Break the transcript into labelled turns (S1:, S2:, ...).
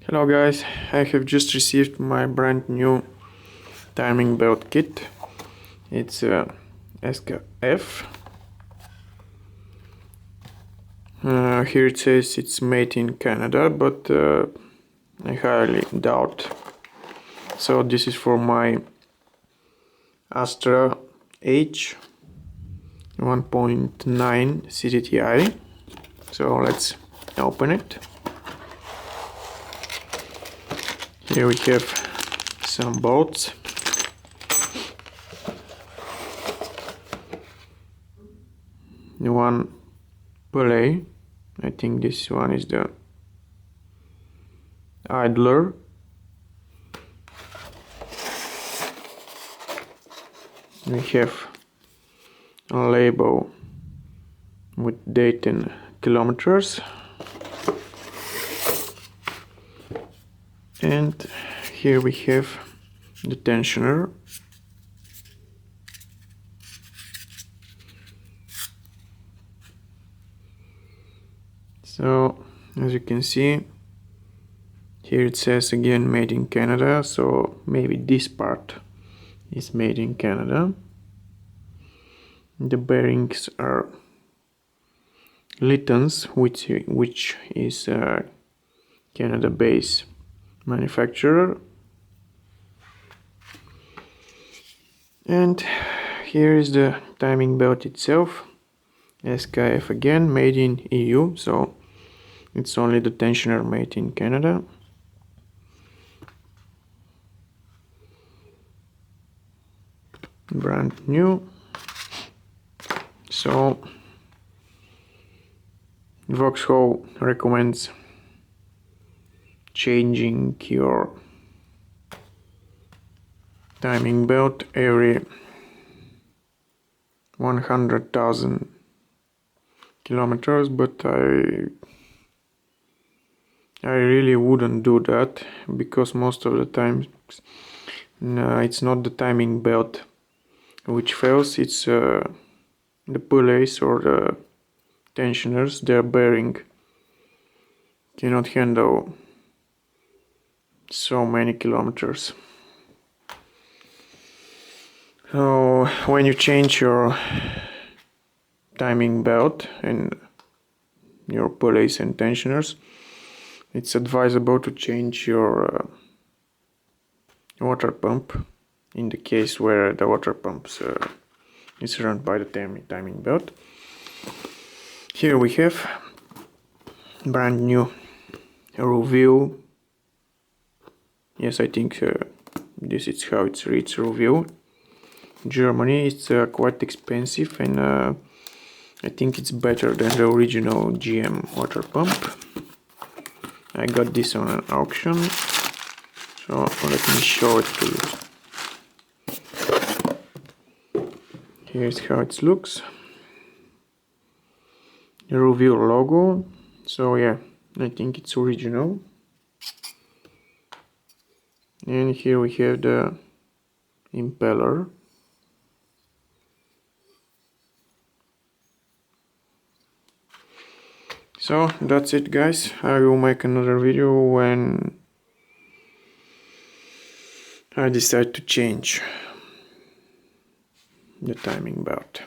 S1: Hello guys, I have just received my brand new timing belt kit. It's Astra F. Here it says it's made in Canada, but I highly doubt. So this is for my Astra H 1.9 CDTI. So let's open it. Here we have some bolts. One pulley. I think this one is the idler. We have a label with date and kilometers. And here we have the tensioner. So as you can see, here it says again made in Canada, so maybe this part is made in Canada. The bearings are Litton's, which is a Canada-based manufacturer. And here is the timing belt itself. SKF again, made in EU, so it's only the tensioner made in Canada. Brand new. So Vauxhall recommends changing your timing belt every 100,000 kilometers, but I really wouldn't do that, because most of the time it's not the timing belt which fails, it's the pulleys or the tensioners. Their bearing cannot handle so many kilometers. So when you change your timing belt and your pulleys and tensioners, it's advisable to change your water pump, in the case where the water pump is run by the timing belt. Here we have brand new Ruville. Yes, I think this is how it reads, Ruville. Germany. It's quite expensive, and I think it's better than the original GM water pump. I got this on an auction, so let me show it to you. Here's how it looks. The Ruville logo. So yeah, I think it's original. And here we have the impeller. So that's it guys, I will make another video when I decide to change the timing belt.